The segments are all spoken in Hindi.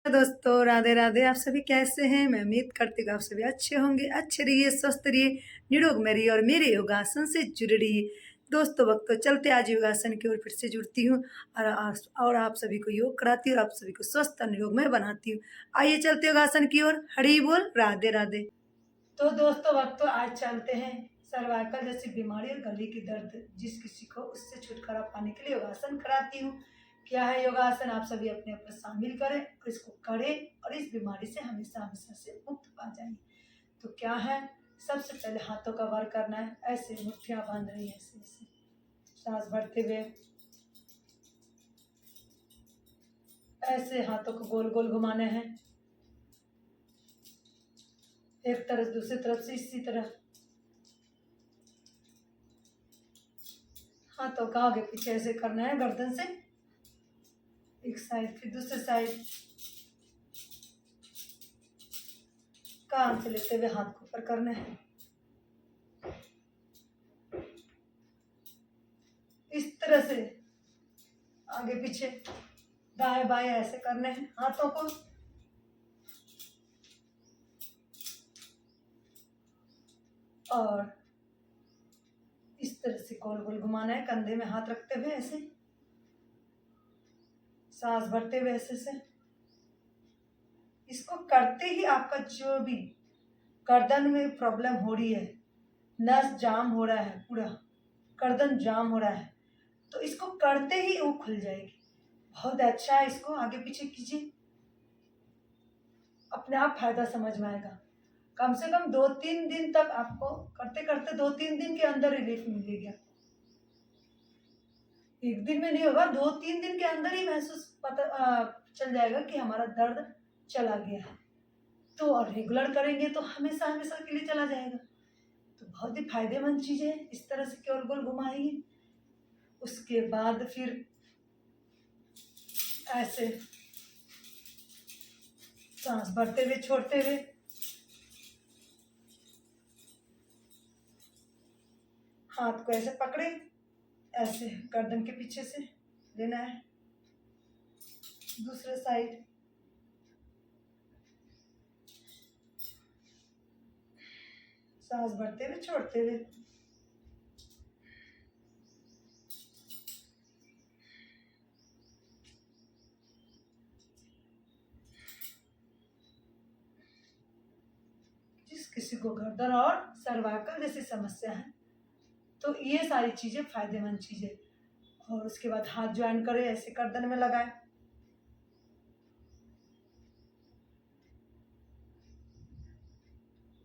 दोस्तों, राधे राधे। आप सभी कैसे हैं? मैं उम्मीद करती हूँ आप सभी अच्छे होंगे। अच्छे रहिए, स्वस्थ रहिए, निरोग में रहिए और मेरे योगासन से जुड़े रहिए। दोस्तों वक्त चलते आज योगासन की ओर फिर से जुड़ती हूँ और आप सभी को योग कराती हूँ और आप सभी को स्वस्थ और निरोग में बनाती हूँ। आइए चलते योगासन की ओर। हरि बोल, राधे राधे। तो दोस्तों वक्त आज चलते हैं सर्वाइकल जैसी बीमारी और गले की दर्द जिस किसी को उससे छुटकारा पाने के लिए योगासन कराती हूँ। क्या है योगासन? आप सभी अपने अपने शामिल करें और इसको करें और इस बीमारी से हमेशा हमेशा से मुक्त पा जाएं। तो क्या है? सबसे पहले हाथों का वर्क करना है। ऐसे मुट्ठियां बांध रही है, ऐसे ऐसे सांस भरते हुए ऐसे हाथों को गोल गोल घुमाने हैं। एक तरफ दूसरी तरफ से इसी तरह हाथों का आगे पीछे ऐसे करना है, गर्दन से एक साइड फिर दूसरे साइड, कान से लेते हुए हाथ को ऊपर करना है। इस तरह से आगे पीछे दाएं बाएं ऐसे करने हैं हाथों को। और इस तरह से गोल गोल घुमाना है, कंधे में हाथ रखते हुए ऐसे सांस भरते हुए ऐसे से। इसको करते ही आपका जो भी गर्दन में प्रॉब्लम हो रही है, नस जाम हो रहा है, पूरा गर्दन जाम हो रहा है, तो इसको करते ही वो खुल जाएगी। बहुत अच्छा है। इसको आगे पीछे कीजिए, अपने आप फायदा समझ में आएगा। कम से कम 2-3 दिन तक आपको करते करते 2-3 दिन के अंदर रिलीफ मिलेगा। एक दिन में नहीं होगा, 2-3 दिन के अंदर ही महसूस चल जाएगा कि हमारा दर्द चला गया है। तो और रेगुलर करेंगे तो हमेशा हमेशा के लिए चला जाएगा। तो बहुत ही फायदेमंद चीज है। इस तरह से गोल गोल घुमाएंगे। उसके बाद फिर ऐसे सांस भरते हुए छोड़ते हुए हाथ को ऐसे पकड़े, ऐसे गर्दन के पीछे से लेना है। दूसरे साइड सांस भरते हुए छोड़ते हुए जिस किसी को गर्दन और सर्वाइकल जैसी समस्या है तो ये सारी चीजें फायदेमंद चीजें। और उसके बाद हाथ ज्वाइन करें, ऐसे गर्दन में लगाए,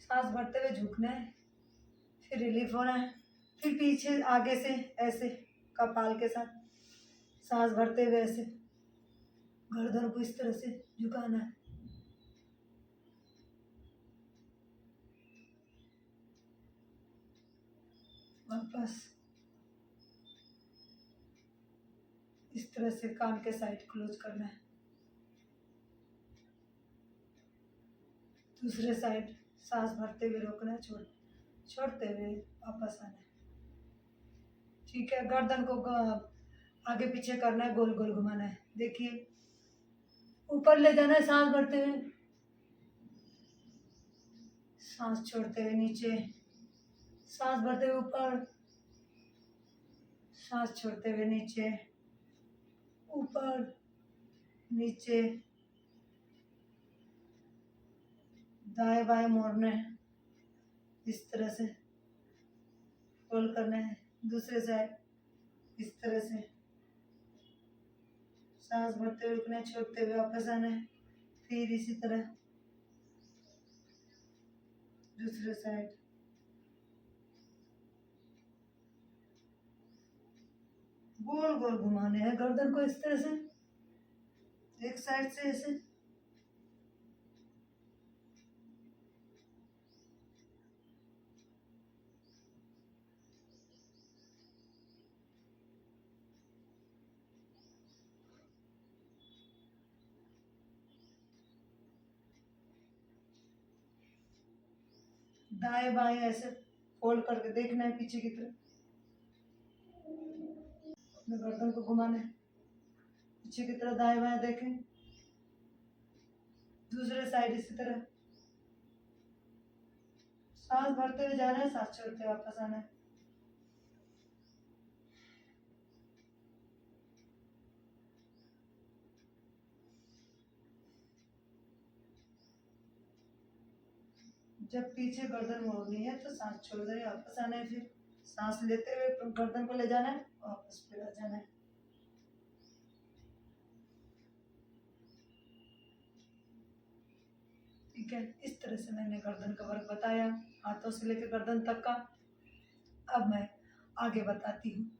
सांस भरते हुए झुकना है, फिर रिलीफ होना है, फिर पीछे आगे से ऐसे कपाल के साथ सांस भरते हुए ऐसे गर्दन को इस तरह से झुकाना है। वापस इस तरह से कान के साइड क्लोज करना है। दूसरे साइड सांस भरते हुए रोकना है, छोड़ते हुए वापस आना है। ठीक है। गर्दन को आगे पीछे करना है, गोल गोल घुमाना है। देखिए, ऊपर ले जाना है सांस भरते हुए, सांस छोड़ते हुए नीचे, सांस भरते हुए ऊपर, सांस छोड़ते हुए नीचे, ऊपर नीचे, दाएं बाएं मोड़ना है। इस तरह से रोल करना है। दूसरे साइड इस तरह से सांस भरते हुए रुकना है, छोड़ते हुए वापस आना है। फिर इसी तरह दूसरे साइड गोल गोल घुमाने हैं गर्दन को इस तरह से, एक साइड से ऐसे। दाएं बाएं ऐसे फोल्ड करके देखना है पीछे की तरफ, अपने गर्दन को घुमाना है पीछे की तरफ, दाएं बाएं देखें। दूसरे साइड इसी तरह सांस भरते हुए जाना है, सांस छोड़ते वापस आना है। जब पीछे गर्दन मोड़नी है तो सांस छोड़ दे, वापस आना है। फिर सांस लेते हुए गर्दन को ले जाना है, वापस फिर आ जाना है। ठीक है, इस तरह से मैंने गर्दन का वर्क बताया, हाथों से लेकर गर्दन तक का। अब मैं आगे बताती हूँ।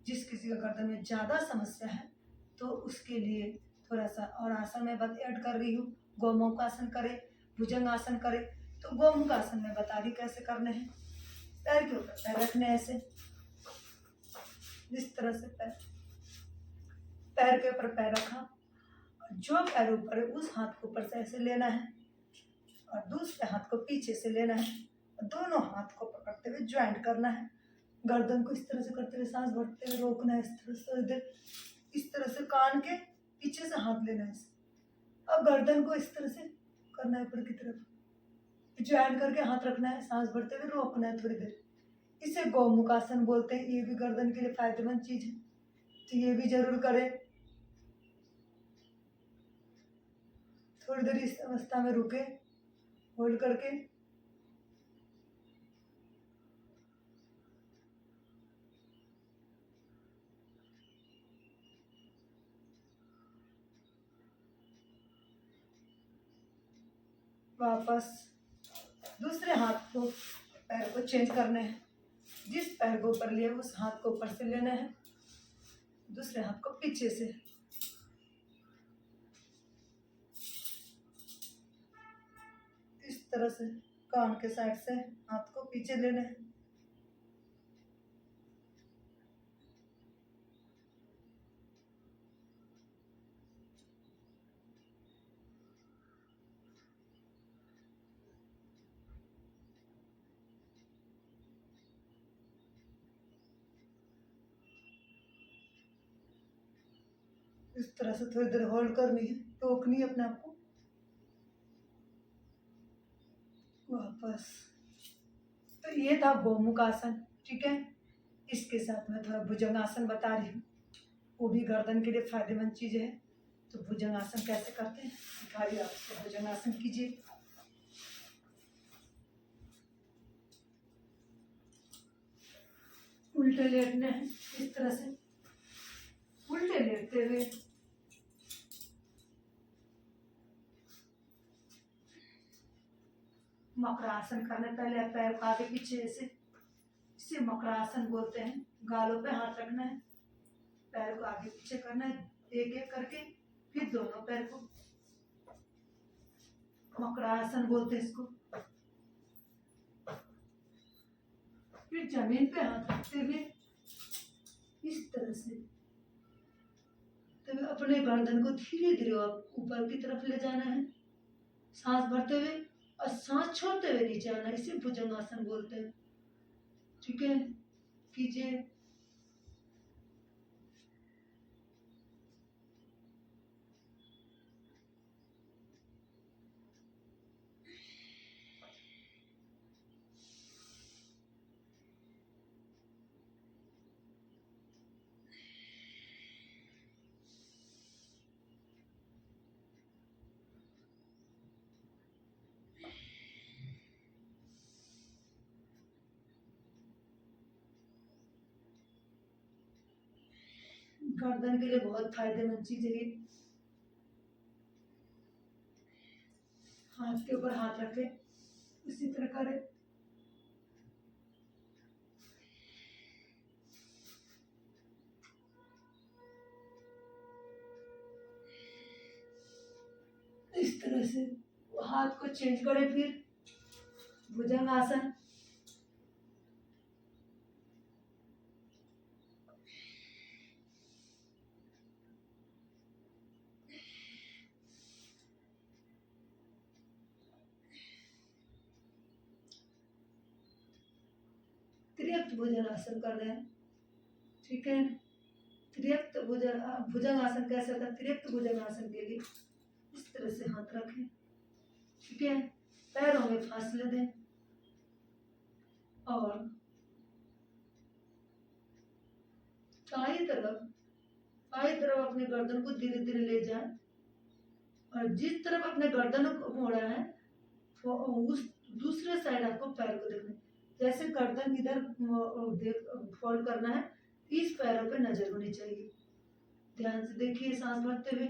जिस किसी का गर्दन में ज़्यादा समस्या है तो उसके लिए थोड़ा सा और आसन में ऐड कर रही हूँ। गोमुख आसन करे, भुजंग आसन करे। तो गोमुख आसन में बता रही कैसे करने हैं। पैर के ऊपर पैर रखने हैं, ऐसे इस तरह से पैर के ऊपर पैर रखा, जो पैर ऊपर है उस हाथ को ऊपर से ऐसे लेना है और दूसरे हाथ को पीछे से लेना है। दोनों हाथ को पकड़ते हुए ज्वाइंट करना है। गर्दन को इस तरह से करते हुए सांस भरते हुए रोकना है, इस तरह से इधर, इस तरह से कान के पीछे से हाथ लेना है। अब गर्दन को इस तरह से करना है, ऊपर की तरफ ज्वाइंट करके हाथ रखना है, सांस भरते हुए रोकना है थोड़ी देर। इसे गोमुख आसन बोलते हैं। ये भी गर्दन के लिए फायदेमंद चीज है, तो ये भी जरूर करें। थोड़ी देर इस अवस्था में रुके, होल्ड करके। वापस दूसरे हाथ को, पैर को चेंज करने हैं। जिस पैर को ऊपर लिया उस हाथ को ऊपर से लेना है, दूसरे हाथ को पीछे से। इस तरह से कान के साइड से हाथ को पीछे लेना है। इस तरह से थोड़ी देर होल्ड करनी है, टोकनी है अपने आप को। वापस। तो ये था गोमुख आसन। ठीक है, इसके साथ में थोड़ा भुजंग आसन बता रही हूँ, वो भी गर्दन के लिए फायदेमंद चीज है। तो भुजंग आसन कैसे करते हैं दिखा रही हूँ आपको। भुजंग आसन कीजिए। उल्टे लेटना है, इस तरह से उल्टे लेटते हुए मकरासन करने, पहले पैर को आगे पीछे ऐसे, इसे मकरासन बोलते हैं। गालों पे हाथ रखना है, पैर को आगे पीछे करना है एक एक करके, फिर दोनों पैर को, मकरासन बोलते हैं इसको। फिर जमीन पे हाथ रखते हुए इस तरह से, तो अपने गर्दन को धीरे धीरे ऊपर की तरफ ले जाना है, सांस भरते हुए और सांस छोड़ते हुए नीचे आना। इसे भुजंग आसन बोलते हैं। ठीक है, कीजिए। गर्दन के लिए बहुत फायदेमंद चीज है ये। हाथ के ऊपर हाथ रखे, इसी तरह करें। इस तरह से हाथ को चेंज करें। फिर भुजंग आसन। त्रियक्त भुजंग आसन कर रहे हैं। ठीक है, त्रियक्त भुजंग आसन कैसे होता है। त्रियक्त भुजंग आसन के लिए इस तरह से हाथ रखें, ठीक है। पैरों में फासले दें और दाई तरफ अपने गर्दन को धीरे धीरे ले जाए और जिस तरफ अपने गर्दन को मोड़ा है वो उस दूसरे साइड आपको पैर को देखना है। जैसे गर्दन इधर फोल्ड करना है, इस पैरों पे नजर होनी चाहिए। ध्यान से देखिए, सांस भरते हुए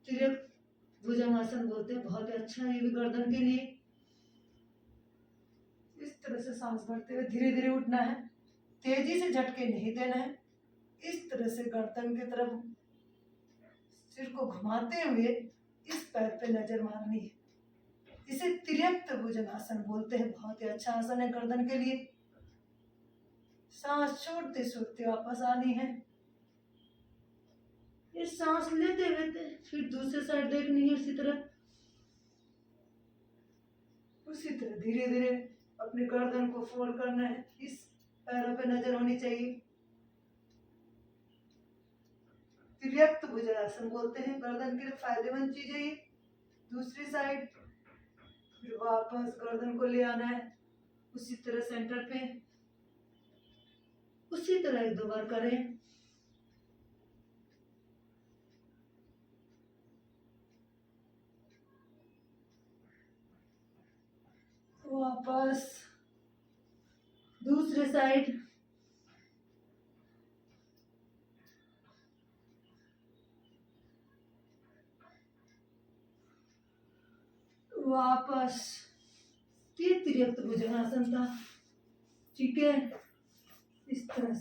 तिर्यक भुजंगासन बोलते हैं, बहुत ही अच्छा है ये भी गर्दन के लिए। इस तरह से सांस भरते हुए धीरे धीरे उठना है, तेजी से झटके नहीं देना है। इस तरह से गर्दन की तरफ सिर को घुमाते हुए इस पैर पे नजर मारनी है। इसे तिर्यक्त भुजंगासन बोलते हैं, बहुत ही अच्छा आसन है गर्दन के लिए। सांस छोड़ते छोड़ते वापस आनी है। ये सांस लेते हुए फिर दूसरे साइड देखनी है, उसी तरह धीरे धीरे अपने गर्दन को फोल्ड करना है, इस पैरों पे नजर होनी चाहिए। तिर्यक्त भुजंगासन बोलते हैं, गर्दन के लिए फायदेमंद चीज है ये। दूसरी साइड फिर वापस गर्दन को ले आना है, उसी तरह सेंटर पे, उसी तरह एक दो बार करें। वापस दूसरे साइड, वापस। ये तिर्यक्त भुजंगासन था, ठीक है। इस तरह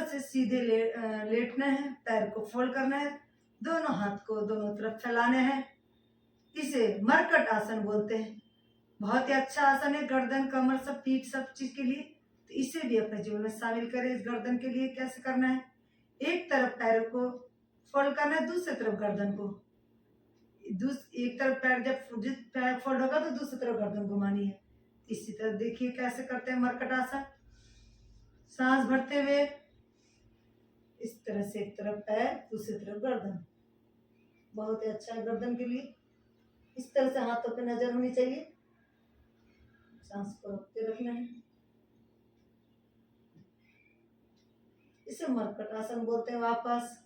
से सीधे लेटना है, पैर को फोल्ड करना है, दोनों हाथ को दोनों तरफ फैलाने हैं। इसे मरकट आसन बोलते हैं, बहुत ही अच्छा आसन है गर्दन कमर सब पीठ सब चीज के लिए। तो इसे भी अपने जीवन में शामिल करें। इस गर्दन के लिए कैसे करना है, एक तरफ पैरों को फोल्ड करना है, दूसरी तरफ गर्दन को, एक तरफ पैर जब जिस पैर फोल्ड होगा तो दूसरी तरफ गर्दन घुमानी है। इसी तरह देखिए कैसे करते हैं मरकट आसन। सांस भरते हुए इस तरह से एक तरफ पैर दूसरी तरफ गर्दन, बहुत ही अच्छा है गर्दन के लिए। इस तरह से हाथों पे नजर होनी चाहिए, सांस को रोकते रखना है। इसे मरकट आसन बोलते हैं। वापस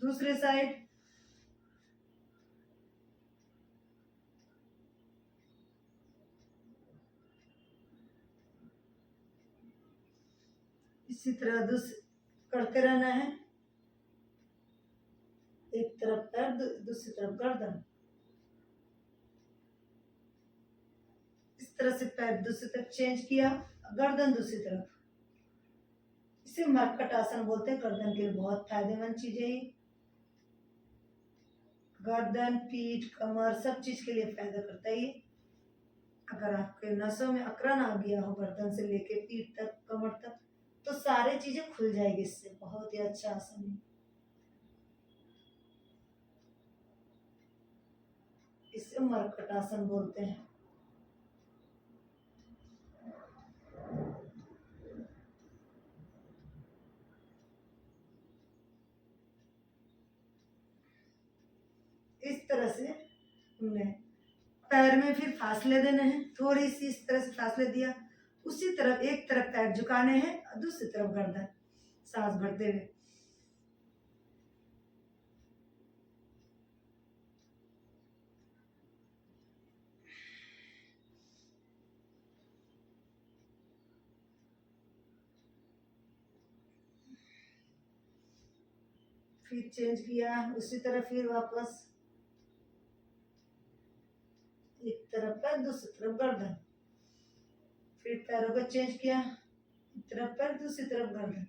दूसरे साइड, इसी तरह करते रहना है, एक तरफ पैर दूसरी तरफ गर्दन, इस तरह से पैर दूसरी तरफ चेंज किया, गर्दन दूसरी तरफ। इसे मरकट आसन बोलते हैं, गर्दन के लिए बहुत फायदेमंद चीज है ये। गर्दन पीठ कमर सब चीज के लिए फायदा करता है ये। अगर आपके नसों में अकड़न आ गया हो गर्दन से लेके पीठ तक कमर तक, तो सारी चीजें खुल जाएगी इससे। बहुत ही अच्छा आसन है, इसे मरकट आसन बोलते हैं। इस तरह से हमने पैर में फिर फासले देने हैं, थोड़ी सी इस तरह से फासले दिया, उसी तरफ एक तरफ पैर झुकाने हैं, दूसरी तरफ गर्दन, सांस भरते हुए। फिर चेंज किया, उसी तरह फिर वापस एक तरफ पैर दूसरी तरफ गर्दन, फिर पैरों को चेंज किया, एक तरफ पैर दूसरी तरफ गर्दन।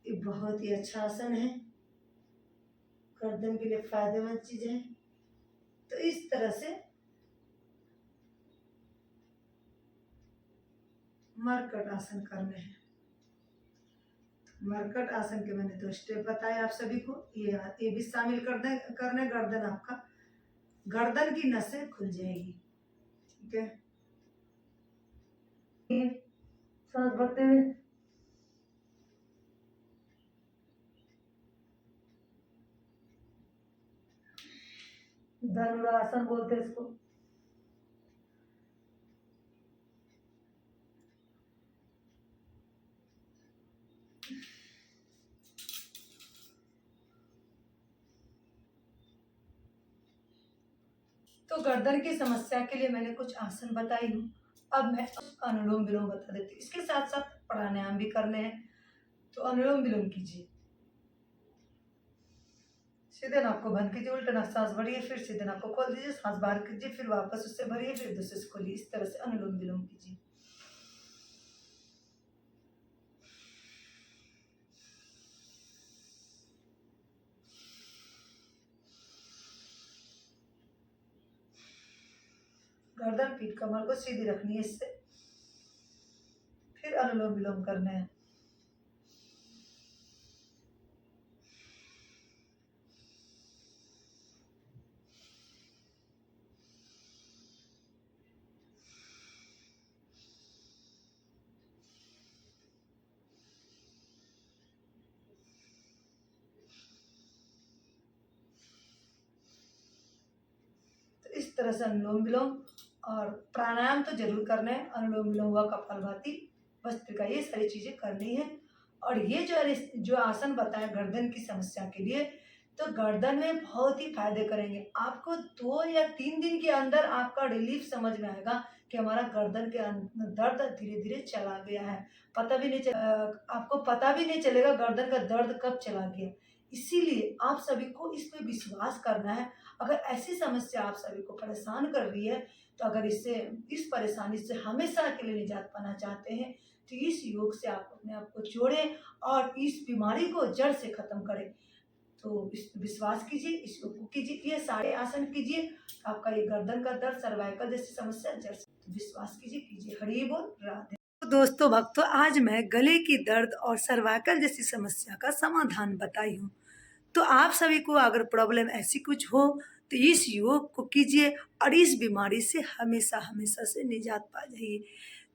ये बहुत ही अच्छा आसन है, गर्दन के लिए फायदेमंद चीज है। तो इस तरह से मरकट आसन करने हैं। मरकट आसन के मैंने 2 स्टेप बताए आप सभी को, ये भी शामिल करने गर्दन आपका, गर्दन की नसें खुल जाएगी, ठीक है। सांस भरते हुए धनुरासन बोलते हैं इसको। तो गर्दन की समस्या के लिए मैंने कुछ आसन बताई हूँ। अब मैं अनुलोम विलोम बता देती हूँ। इसके साथ साथ प्राणायाम भी करने हैं। तो अनुलोम विलोम कीजिए। सीधे नाक को बंद कीजिए, उल्टे नाक सांस भरिए, फिर सीधे नाक को खोल दीजिए, सांस बाहर कीजिए, फिर वापस उससे भरिए, फिर दूसरे से खोलिए। इस तरह से अनुलोम विलोम कीजिए। गर्दन पीठ कमर को सीधी रखनी है इससे। फिर अनुलोम विलोम करना है। तो इस तरह से अनुलोम विलोम और प्राणायाम तो जरूर करना है। अनुलोम विलोम हुआ, कपालभाति, भस्त्रिका, ये सारी चीजें करनी है। और ये जो आसन बताया गर्दन की समस्या के लिए, तो गर्दन में बहुत ही फायदे करेंगे। आपको 2 या 3 दिन के अंदर आपका रिलीफ समझ में आएगा कि हमारा गर्दन के दर्द धीरे धीरे चला गया है। आपको पता भी नहीं चलेगा गर्दन का दर्द कब चला गया। इसीलिए आप सभी को इस पे विश्वास करना है। अगर ऐसी समस्या आप सभी को परेशान कर रही है, तो अगर इस परेशानी से हमेशा के लिए निजात पाना चाहते हैं, तो इस योग से आप अपने आप को जोड़ें और इस बीमारी को जड़ से खत्म करें। तो विश्वास कीजिए, इस योग को कीजिए, ये सारे आसन कीजिए, आपका ये गर्दन का दर्द, सर्वाइकल जैसी समस्या जड़ से, तो विश्वास कीजिए। हरि बोल, राधे। तो दोस्तों भक्तों, आज मैं गले की दर्द और सर्वाइकल जैसी समस्या का समाधान बताई हूँ। तो आप सभी को अगर प्रॉब्लम ऐसी कुछ हो, तो इस योग को कीजिए और इस बीमारी से हमेशा हमेशा से निजात पा जाइए।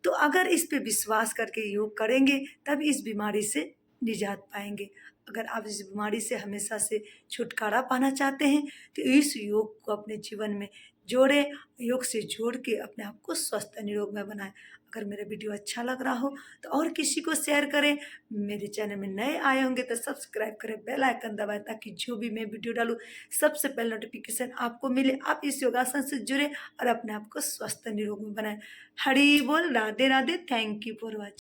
तो अगर इस पे विश्वास करके योग करेंगे, तब इस बीमारी से निजात पाएंगे। अगर आप इस बीमारी से हमेशा से छुटकारा पाना चाहते हैं, तो इस योग को अपने जीवन में जोड़ें। योग से जोड़ के अपने आप को स्वस्थ निरोग में बनाएं। अगर मेरा वीडियो अच्छा लग रहा हो, तो और किसी को शेयर करें। मेरे चैनल में नए आए होंगे तो सब्सक्राइब करें, बेल आइकन दबाएं, ताकि जो भी मैं वीडियो डालूं सबसे पहले नोटिफिकेशन आपको मिले। आप इस योगासन से जुड़े और अपने आप को स्वस्थ निरोग में बनाएं। हरि बोल, Radhe Radhe. Thank you for watching.